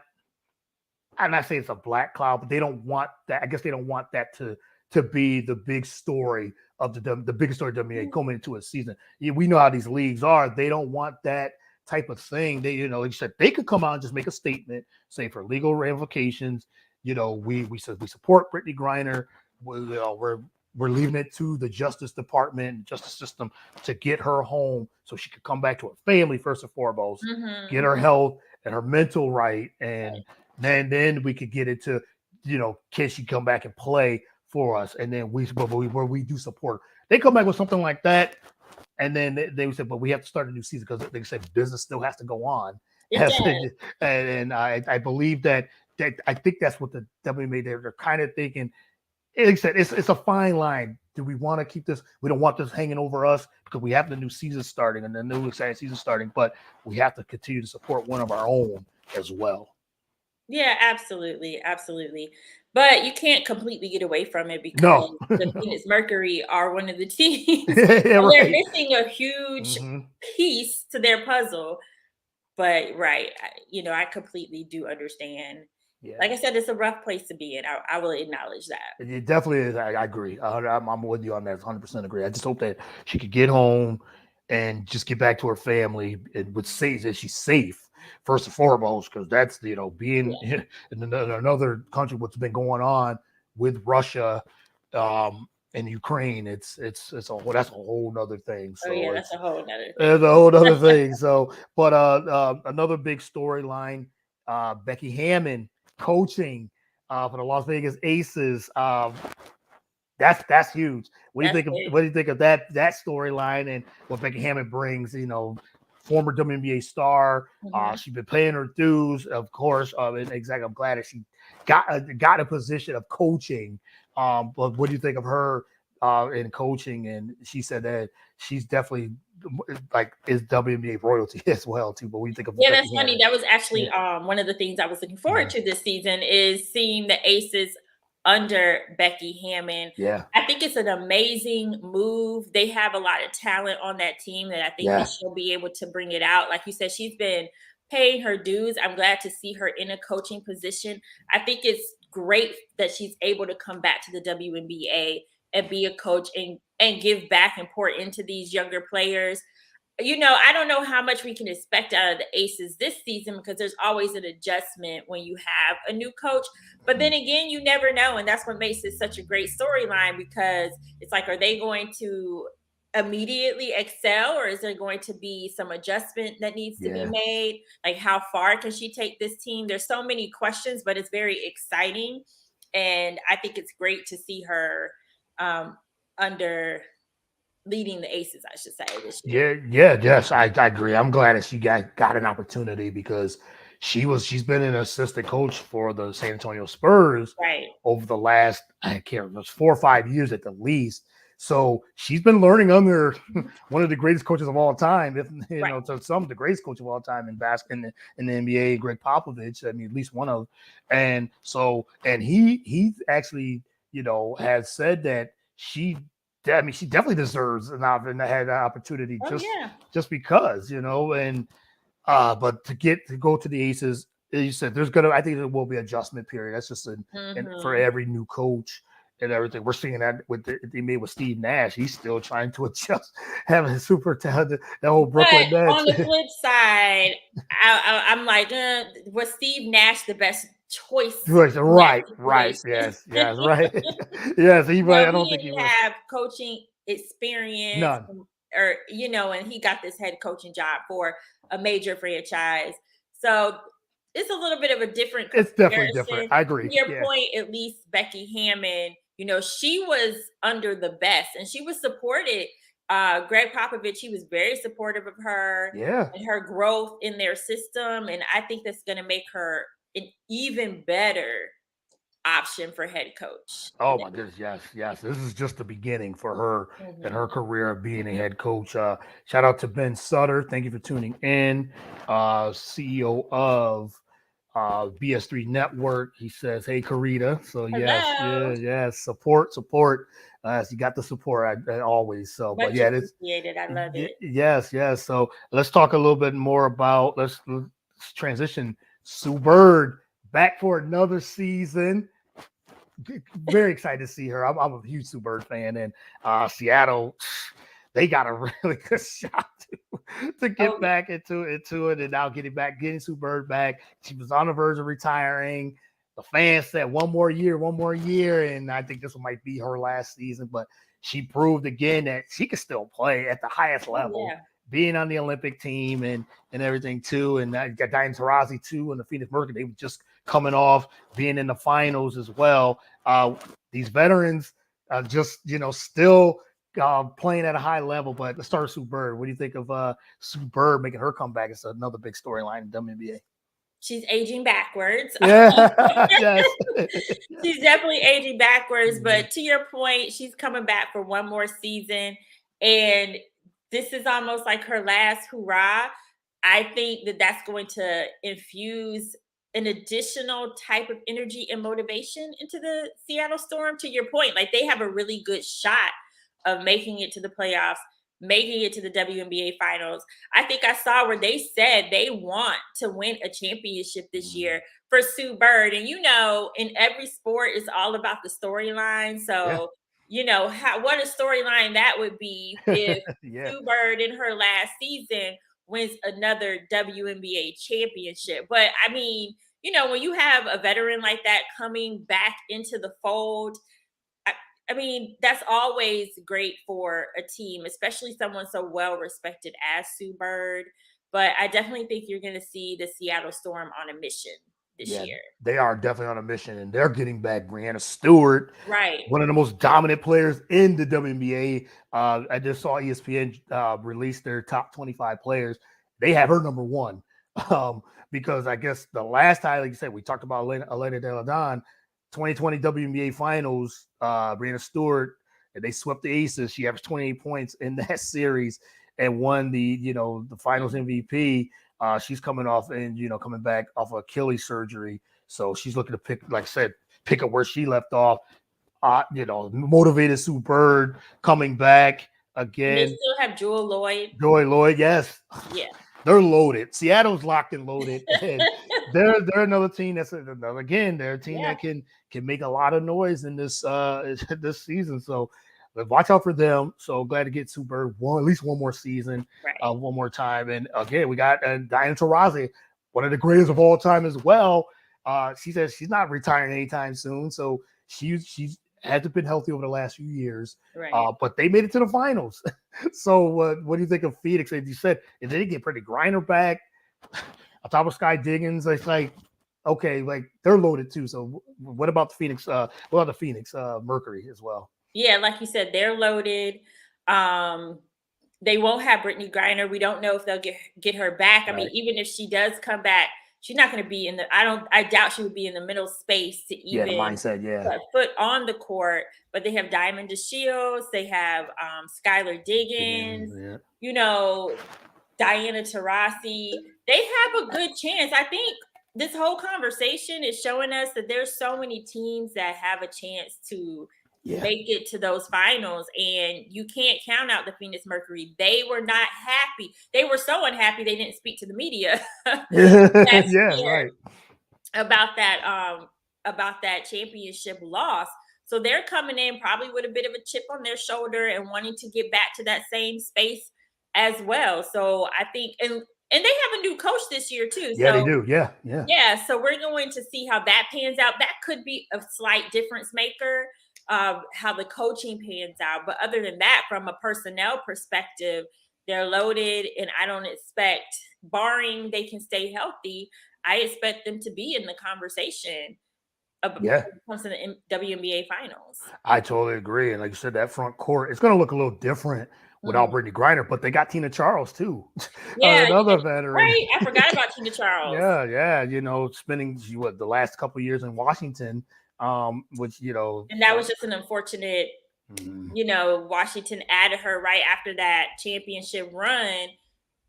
I'm not saying it's a black cloud, but they don't want that. I guess they don't want that to be the big story of the biggest story of WNBA coming into a season. We know how these leagues are. They don't want that type of thing. They, like you said, they could come out and just make a statement, say for legal ramifications, we support Brittany Griner. We're leaving it to the Justice Department, justice system, to get her home so she could come back to her family first and foremost, get her health and her mental right, and then we could get into, can she come back and play for us? And then we do support. They come back with something like that, and then they would say, but we have to start a new season because they said business still has to go on. And I believe that I think that's what the WNBA, they're kind of thinking. like I said, it's a fine line. Do we want to keep this? We don't want this hanging over us because we have the new season starting and the new exciting season starting, but we have to continue to support one of our own as well. Yeah, absolutely, absolutely. But you can't completely get away from it because No, the no. Phoenix Mercury are one of the teams, Yeah, and they're right. missing a huge Hmm. piece to their puzzle. But right, I completely do understand. Yeah. Like I said, it's a rough place to be in. I will acknowledge that. It definitely is. I agree. I'm with you on that. 100% agree. I just hope that she could get home and just get back to her family and would say that she's safe first and foremost, because that's being Yeah. in another country. What's been going on with Russia and Ukraine? It's that's a whole nother thing. Oh yeah, So that's a whole nother thing. it's a whole other thing. So, but another big storyline: Becky Hammond coaching for the Las Vegas Aces. That's huge. What do you That's think of big. what do you think of that storyline and what Becky Hammond brings? Former WNBA star. Mhm. She's been paying her dues, of course. And exactly, I'm glad that she got a position of coaching. But what do you think of her in coaching? And she said that she's definitely is WNBA royalty as well too. But what do you think of Yeah, that's Becky funny. Hammond? That was Yeah, actually one of the things I was looking forward mhm. to this season is seeing the Aces under Becky Hammond. Yeah, I think it's an amazing move. They have a lot of talent on that team that I think that yeah, she'll be able to bring it out. Like you said, she's been paying her dues. I'm glad to see her in a coaching position. I think it's great that she's able to come back to the WNBA and be a coach and give back and pour into these younger players. I don't know how much we can expect out of the Aces this season because there's always an adjustment when you have a new coach. But then again, you never know. And that's what makes it such a great storyline because it's like, are they going to immediately excel or is there going to be some adjustment that needs to be yeah. made? Like, how far can she take this team? There's so many questions, but it's very exciting. And I think it's great to see her under leading the Aces, I should say, this year. Yes, I agree. I'm glad that she got an opportunity because she's been an assistant coach for the San Antonio Spurs Right. over the last I can't remember, it's 4 or 5 years at the least. So she's been learning under one of the greatest coaches of all time, if Right. to some the greatest coach of all time in basketball in the NBA, Greg Popovich. I mean, at least one of, and so he actually has said that she definitely deserves and had that opportunity Oh yeah. just because, and but to go to the Aces, you said I think there will be adjustment period. That's just for Hmm. every new coach and everything. We're seeing that they made with Steve Nash. He's still trying to adjust, having a super talented that whole But Brooklyn Nets. on the flip side, I'm like, was Steve Nash the best choice in that Right, situation? yes, right, yes. I He don't think he didn't was have coaching experience, none. and he got this head coaching job for a major franchise. So it's a little bit of a different It's definitely different. comparison. I To agree. your Yeah, point, at least Becky Hammond, she was under the best and she was supported. Greg Popovich, he was very supportive of her yeah. and her growth in their system. And I think that's going to make her an even better option for head coach. Oh my goodness, yes. This is just the beginning for her and Mhm. her career of being a head coach. Shout out to Ben Sutter. Thank you for tuning in. CEO of BS3 Network. He says, "Hey, Carita." So Hello. yes. Support. You got the support always. So, but Much yeah, this appreciated. I love it. yes. So let's talk a little bit more about let's transition. Sue Bird back for another season. Very excited to see her. I'm a huge Sue Bird fan, and Seattle, they got a really good shot to Oh, get back into it, and now getting Sue Bird back. She was on the verge of retiring. The fans said one more year, and I think this might be her last season. But she proved again that she can still play at the highest oh level, yeah. being on the Olympic team and everything too. And I got Diane Taurasi too, and the Phoenix Mercury. They were just coming off being in the finals as well. These veterans just still playing at a high level. But let's start with Sue Bird. What do you think of Sue Bird making her comeback? It's another big storyline in WNBA. She's aging backwards. Yeah, yes. She's definitely aging backwards, but to your point, she's coming back for one more season, and this is almost like her last hurrah. I think that that's going to infuse an additional type of energy and motivation into the Seattle Storm. To your point, like they have a really good shot of making it to the playoffs, making it to the WNBA finals. I think I saw where they said they want to win a championship this year for Sue Bird. And in every sport it's all about the storyline. Yeah. So, what a storyline that would be if Yeah. Sue Bird in her last season wins another WNBA championship. But I mean, when you have a veteran like that coming back into the fold, I mean, that's always great for a team, especially someone so well respected as Sue Bird. But I definitely think you're going to see the Seattle Storm on a mission this year. They are definitely on a mission, and they're getting back Briana Stewart, Right. one of the most dominant players in the WNBA. I just saw ESPN release their top 25 players. They have her number one because I guess the last time, like you said, we talked about Elena De La Don, 2020 WNBA Finals, Briana Stewart, and they swept the Aces. She averaged 28 points in that series and won the Finals MVP. She's coming off and coming back off of Achilles surgery, so she's looking to pick up where she left off. Motivated Sue Bird coming back again. And they still have Joy Lloyd, yes. Yeah. They're loaded. Seattle's locked and loaded. And they're another team they're a team that can make a lot of noise in this this season. So watch out for them. So glad to get Sue Bird at least one more season, right. One more time. And again, we got Diana Taurasi, one of the greatest of all time as well. She says she's not retiring anytime soon. So she's hasn't been healthy over the last few years, right. But they made it to the finals. So what do you think of Phoenix? As you said, if they get Brittany Griner back on top of Sky Diggins, it's like, okay, like they're loaded too. So what about the Phoenix? Mercury as well? Yeah, like you said, they're loaded. They won't have Brittany Griner. We don't know if they'll get her back. I mean, even if she does come back, she's not going to be in the. I doubt she would be in the middle space to even the mindset, put foot on the court. But they have Diamond DeShields. They have Skylar Diggins. Diana Taurasi. They have a good chance. I think this whole conversation is showing us that there's so many teams that have a chance to make it to those finals, and you can't count out the Phoenix Mercury. They were not happy. They were so unhappy they didn't speak to the media right. about that championship loss. So they're coming in probably with a bit of a chip on their shoulder and wanting to get back to that same space as well. So I think and they have a new coach this year too. Yeah, they do. Yeah. So we're going to see how that pans out. That could be a slight difference maker. How the coaching pans out. But other than that, from a personnel perspective, they're loaded, and I don't expect, barring they can stay healthy, I expect them to be in the conversation when it comes to the WNBA finals. I totally agree. And like you said, that front court, it's going to look a little different without Brittany Griner, but they got Tina Charles too. Another veteran. Right. I forgot about Tina Charles. Yeah. Spending the last couple of years in Washington. Which and that was just an unfortunate Washington added her right after that championship run,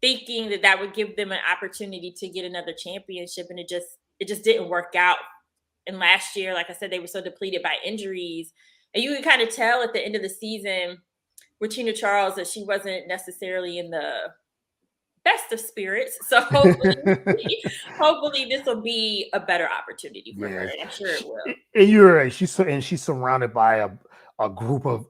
thinking that would give them an opportunity to get another championship, and it just didn't work out. And last year, like I said, they were so depleted by injuries, and you could kind of tell at the end of the season with Tina Charles that she wasn't necessarily in the best of spirits. So hopefully this will be a better opportunity for her. And I'm sure it will. And you're right. She's surrounded by a group of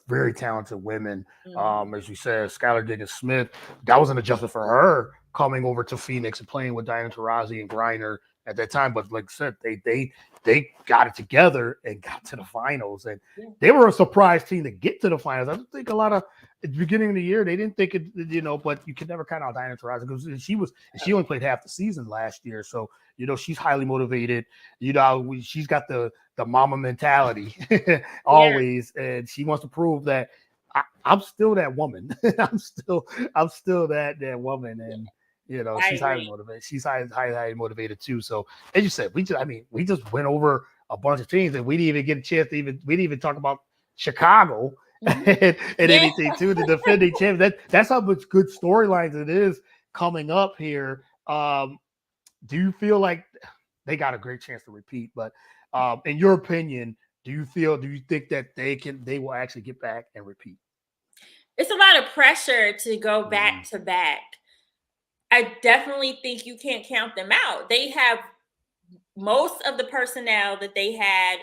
very talented women. As you said, Skylar Diggins Smith. That was an adjustment for her coming over to Phoenix and playing with Diana Taurasi and Griner at that time. But like I said, they got it together and got to the finals, and they were a surprise team to get to the finals. I don't think a lot of at the beginning of the year they didn't think it, but you could never count out Diana Taurasi because she only played half the season last year. So she's highly motivated. She's got the mama mentality always, and she wants to prove that I'm still that woman. I'm still that woman, and You know, I she's highly agree. motivated. She's highly motivated too. So as you said, we just went over a bunch of teams that we didn't even get a chance to we didn't even talk about Chicago Mhm. and Yeah. anything too, the defending champ. That's how much good storylines it is coming up here. Do you feel like they got a great chance to repeat? But in your opinion, do you think that they will actually get back and repeat? It's a lot of pressure to go Mhm. back to back. I definitely think you can't count them out. They have most of the personnel that they had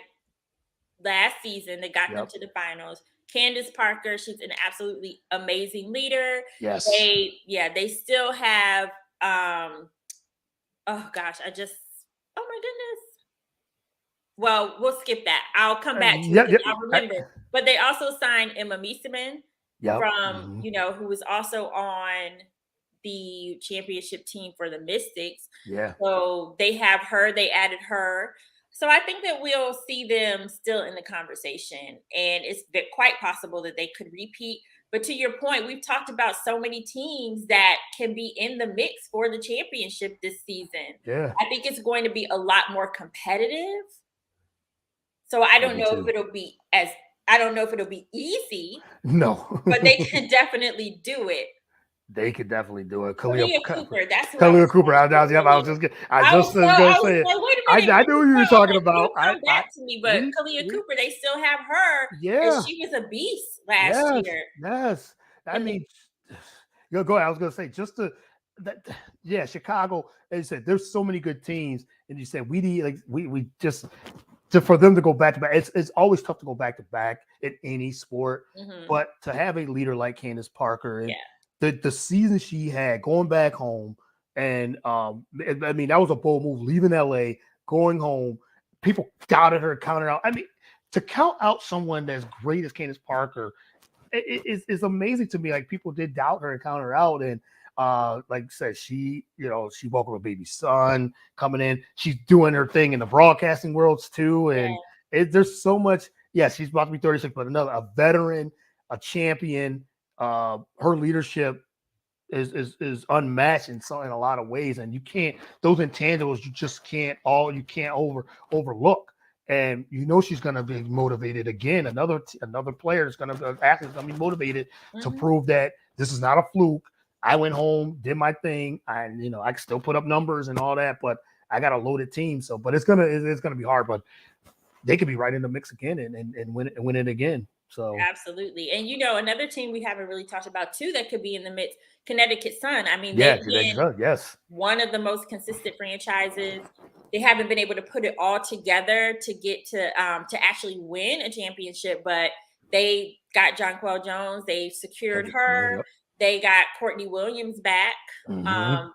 last season that got them Yep. to the finals. Candace Parker, she's an absolutely amazing leader. Yes. They still have oh gosh, oh my goodness. Well, we'll skip that. I'll come back to it Yep. because Yep. I'll remember. But they also signed Emma Mieseman Yep. from, Mhm. who was also on the championship team for the Mystics. Yeah. So they have her, they added her. So I think that we'll see them still in the conversation. And it's quite possible that they could repeat. But to your point, we've talked about so many teams that can be in the mix for the championship this season. Yeah. I think it's going to be a lot more competitive. So I don't Me know if too. I don't know if it'll be easy, No. but they can definitely do it. They could definitely do it. Kalia Cooper, that's who I Khalil was Cooper. trying to I was, yep, I was say. just, I just was I gonna was say it. like, wait a minute, I knew what you were talking I'm like, about. it'll come back to me. But Kalia We, Cooper, they still have her, and yeah, she was a beast last yes, year. yes. I And mean, go ahead. I was gonna say just that, yeah, Chicago. As you said, there's so many good teams, and you said we need we just for them to go back to back. It's always tough to go back to back in any sport, mhm, but to have a leader like Candace Parker and yeah, the season she had going back home, and I mean that was a bold move leaving LA, going home. People doubted her, counted out. I mean, to count out someone as great as Candace Parker is amazing to me. Like people did doubt her and count her out, and like I said, she welcomed a baby son coming in. She's doing her thing in the broadcasting worlds too, and yeah. there's so much. Yeah, she's about to be 36, but a veteran, a champion. Her leadership is unmatched in a lot of ways, and you can't those intangibles you can't overlook. And she's going to be motivated again. Another player is going to athlete is going to be motivated to Mhm. prove that this is not a fluke. I went home, did my thing, and I can still put up numbers and all that, but I got a loaded team. So, but it's gonna be hard. But they could be right in the mix again and win it again. So Absolutely. And another team we haven't really talked about too that could be in the midst, Connecticut Sun. I mean, yeah, they've been yes, one of the most consistent franchises. They haven't been able to put it all together to get to actually win a championship, but they got Jonquel Jones. They secured her. yep. They got Courtney Williams back, Mm-hmm. um,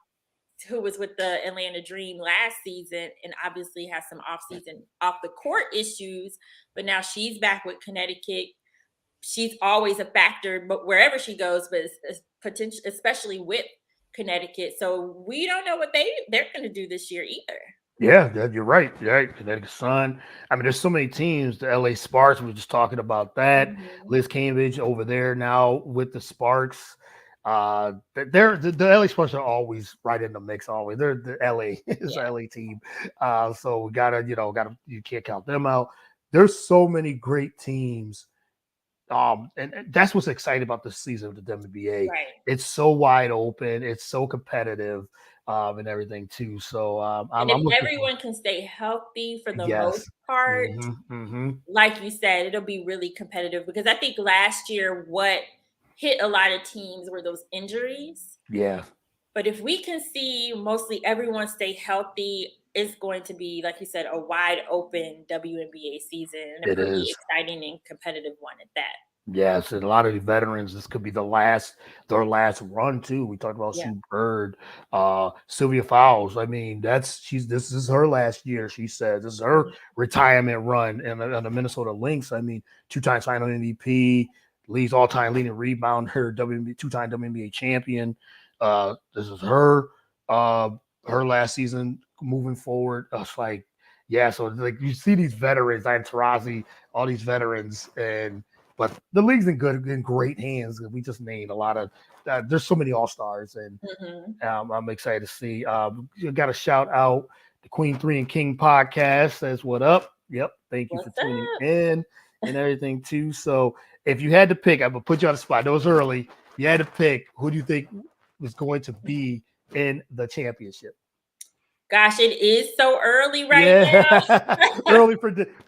who was with the Atlanta Dream last season and obviously has some off-season, off the court issues. But now she's back with Connecticut. She's always a factor, but wherever she goes, but it's potential, especially with Connecticut. So we don't know what they're going to do this year either. Yeah, you're right. You're right. Connecticut Sun. I mean, there's so many teams. The LA Sparks. We were just talking about that. Mhm. Liz Cambridge over there now with the Sparks. The LA Sparks are always right in the mix. Always, they're the LA is Yeah, the LA team. So we gotta you can't count them out. There's so many great teams. And that's what's exciting about this season of the WNBA. right. It's so wide open. It's so competitive, and everything too. So And I'm if looking for. everyone can stay healthy for the most Yes. part, Mm-hmm. like you said, it'll be really competitive because I think last year what hit a lot of teams were those injuries. Yeah, But if we can see mostly everyone stay healthy, it's going to be, like you said, a wide open WNBA season and a it pretty is. exciting and competitive one at that. Yes, and a lot of the veterans, this could be their last run too. We talked about Yeah. Sue Bird, Sylvia Fowles. I mean, this is her last year. She said this is her retirement run in the Minnesota Lynx. I mean, two-time final MVP, leads all-time leading rebounder, two-time WNBA champion. This is her last season moving forward. It's like, yeah, so like you see these veterans, like Taurasi, all these veterans, and But the league's in great hands. We just named a lot of. There's so many all-stars, and I'm excited to see. You got to shout out the Queen 3 and King podcast. Says what up? Yep. Thank you for tuning in and everything too. So if you had to pick, I'm gonna put you on the spot. I know it's early. You had to pick. Who do you think was going to be in the championship? Gosh, it is so early now.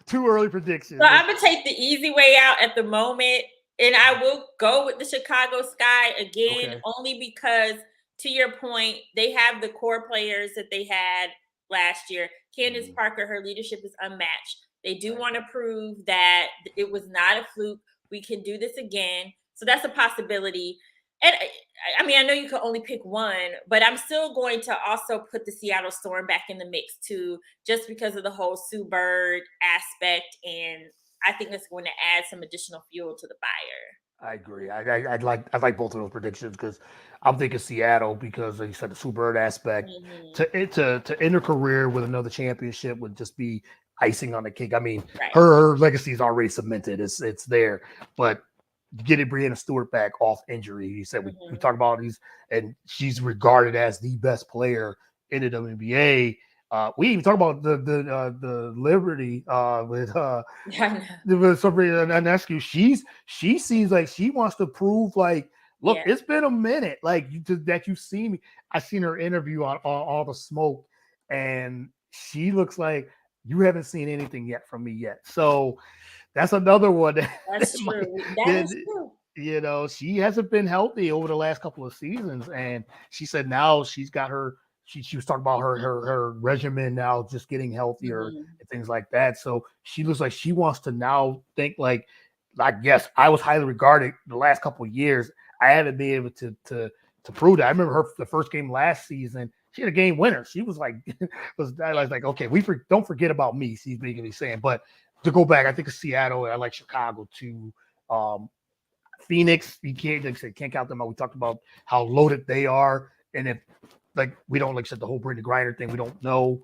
Too early predictions. So I'm gonna take the easy way out at the moment, and I will go with the Chicago Sky again, only because, to your point, they have the core players that they had last year. Candace Parker, her leadership is unmatched. They do want to prove that it was not a fluke. We can do this again. So that's a possibility. And I mean, I know you can only pick one, but I'm still going to also put the Seattle Storm back in the mix too, just because of the whole Sue Bird aspect. And I think it's going to add some additional fuel to the fire. I agree. I'd like both of those predictions because I'm thinking Seattle because, like you said, the Sue Bird aspect to end her career with another championship would just be icing on the cake. I mean, her legacy is already cemented. It's there, but getting Briana Stewart back off injury. He said we talk about these, and she's regarded as the best player in the WNBA. We even talk about the Liberty with somebody Anescu. She seems like she wants to prove like, look, it's been a minute that you've seen me. I seen her interview on All the Smoke, and she looks like you haven't seen anything yet from me yet. So that's another one. That's true. That is true. You know, she hasn't been healthy over the last couple of seasons, and she said now she's got her. She was talking about her regimen now, just getting healthier and things like that. So she looks like she wants to now think like, I guess I was highly regarded the last couple of years. I haven't been able to prove that. I remember the first game last season. She had a game winner. She was like, I was like, okay, don't forget about me. She's basically saying, but to go back, I think of Seattle. I like Chicago too. Phoenix, you can't count them out. We talked about how loaded they are, and if we don't the whole Brittany Griner thing, we don't know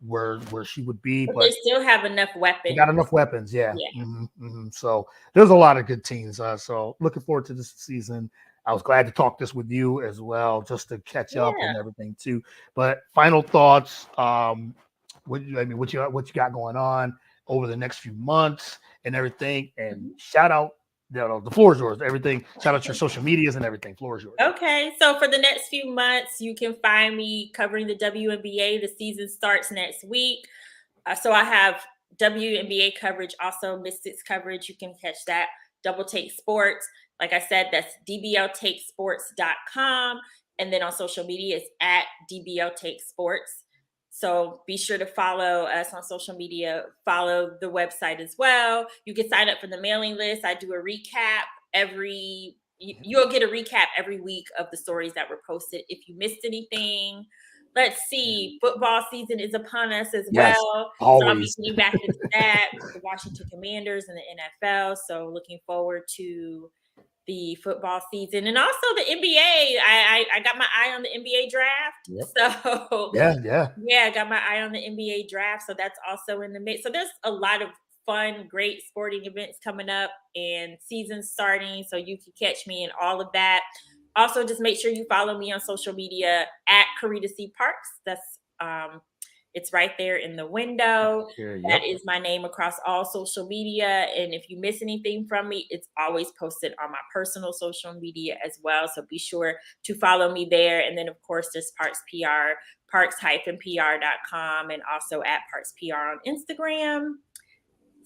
where she would be, but they still have enough weapons. They got enough weapons, yeah. So there's a lot of good teams. So looking forward to this season. I was glad to talk this with you as well, just to catch up and everything too. But final thoughts. What you got going on over the next few months and everything, and shout out. The floor is yours. Everything. Shout out your social medias and everything. Floor is yours. Okay. So for the next few months, you can find me covering the WNBA. The season starts next week. So I have WNBA coverage, also Mystics coverage. You can catch that. Double Take Sports. Like I said, that's dbltakesports.com. And then on social media, it's at dbltakesports. So be sure to follow us on social media, follow the website as well. You can sign up for the mailing list. I do a recap you'll get a recap every week of the stories that were posted. If you missed anything, let's see, football season is upon us as well. Always. So I'll be getting back into that with the Washington Commanders and the NFL. So looking forward to the football season, and also the NBA. I got my eye on the NBA draft. Yep. So I got my eye on the NBA draft. So that's also in the mix. So there's a lot of fun, great sporting events coming up and season starting. So you can catch me in all of that. Also, just make sure you follow me on social media at Carita Parks. That's it's right there in the window. That is my name across all social media. And if you miss anything from me, it's always posted on my personal social media as well. So be sure to follow me there. And then, of course, there's Parks PR, parks-pr.com, and also at Parks PR on Instagram.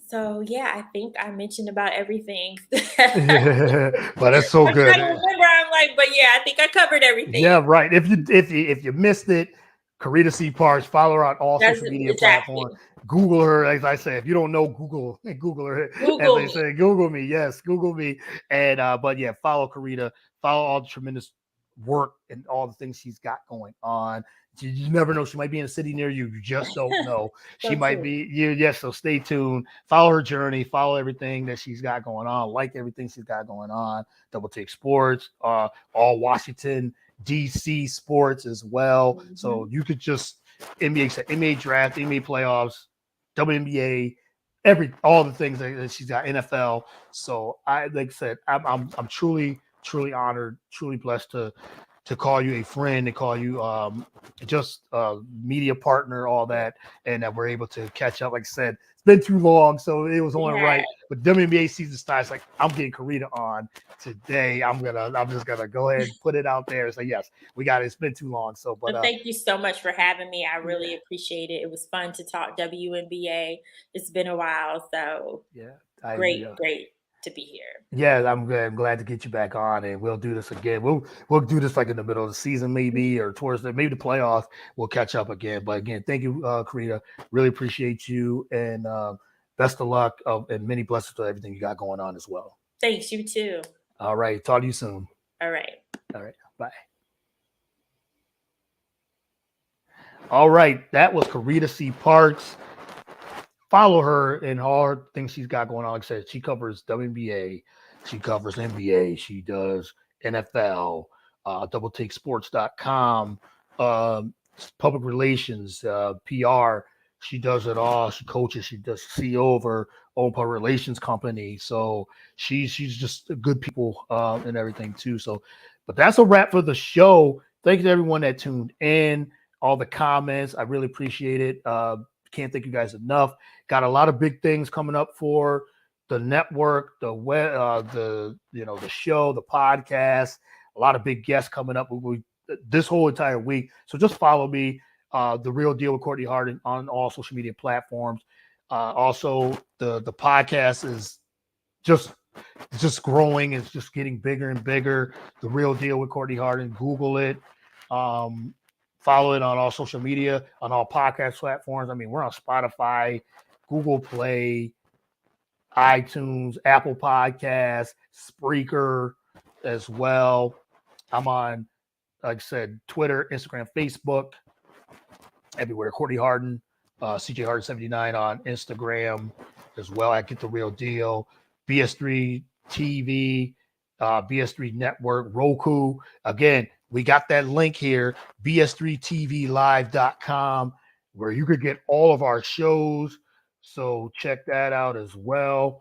So, yeah, I think I mentioned about everything. But that's so good. I don't remember. I'm like, but yeah, I think I covered everything. Yeah, right. If you missed it, Carita Parks, follow her on all social media platforms. Google her, as I say. If you don't know, Google her. As they say, Google me. Yes, Google me. And but yeah, follow Carita. Follow all the tremendous work and all the things she's got going on. You never know. She might be in a city near you. You just don't know. She might be. Yes. So stay tuned. Follow her journey. Follow everything that she's got going on. Like everything she's got going on. Double Take Sports. All Washington DC sports as well. So you could just NBA draft, NBA playoffs, WNBA, all the things that she's got NFL. So like I said, I'm truly honored, truly blessed to call you a friend, to call you just a media partner, all that, and that we're able to catch up. Like I said, it's been too long, so it was only right. But WNBA season starts. Like, I'm getting Carita on today. I'm just gonna go ahead and put it out there and say, yes, we got it. It's been too long. So, but thank you so much for having me. I really appreciate it. It was fun to talk WNBA. It's been a while, so great to be here. Yeah, I'm glad to get you back on, and we'll do this again. We'll do this like in the middle of the season, maybe, or towards maybe the playoffs. We'll catch up again. But again, thank you, Carita. Really appreciate you, and best of luck and many blessings to everything you got going on as well. Thanks, you too. All right, talk to you soon. All right, bye. All right, that was Carita C. Parks. Follow her and all her things she's got going on. Like I said, she covers WNBA, she covers NBA, she does NFL, doubletakesports.com, public relations, PR. She does it all. She coaches. She does CEO of her own public relations company. So she's just good people and everything too. So, but that's a wrap for the show. Thank you to everyone that tuned in, all the comments. I really appreciate it. Can't thank you guys enough. Got a lot of big things coming up for the network, the web, the show, the podcast. A lot of big guests coming up this whole entire week. So just follow me, The Real Deal with Courtney Harding, on all social media platforms. Also, the podcast is just growing. It's just getting bigger and bigger. The Real Deal with Courtney Harding. Google it. Follow it on all social media, on all podcast platforms. I mean, we're on Spotify, Google Play, iTunes, Apple Podcasts, Spreaker as well. I'm on, like I said, Twitter, Instagram, Facebook, everywhere. Courtney Harding, CJ Harding 79 on Instagram as well. I Get the Real Deal, BS3 TV, BS3 Network, Roku. Again, we got that link here, bs3tvlive.com, where you could get all of our shows. So check that out as well.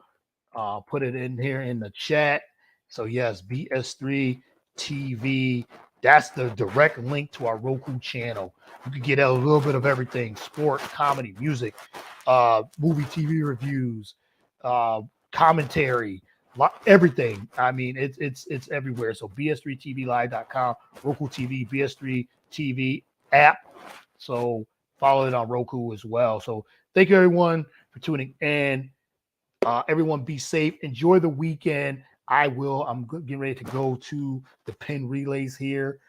Put it in here in the chat. So yes, BS3 TV. That's the direct link to our Roku channel. You can get a little bit of everything: sport, comedy, music, movie, TV reviews, commentary, everything. I mean, it's everywhere. So bs3tvlive.com, Roku TV, BS3 TV app. So follow it on Roku as well. So thank you everyone for tuning in. Everyone be safe. Enjoy the weekend. I'm getting ready to go to the pin relays here,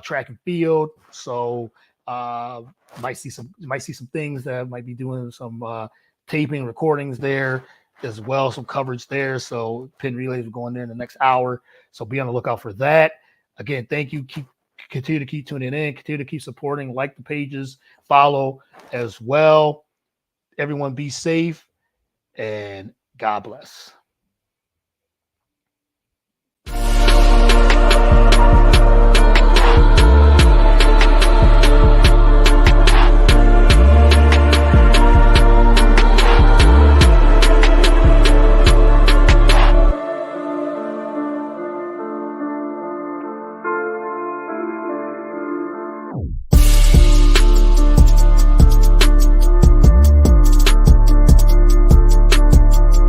track and field. So might see some things that might be doing some taping, recordings there as well, some coverage there. So pin relays are going there in the next hour. So be on the lookout for that. Again, thank you. Continue to keep tuning in. Continue to keep supporting. Like the pages. Follow as well. Everyone be safe and God bless.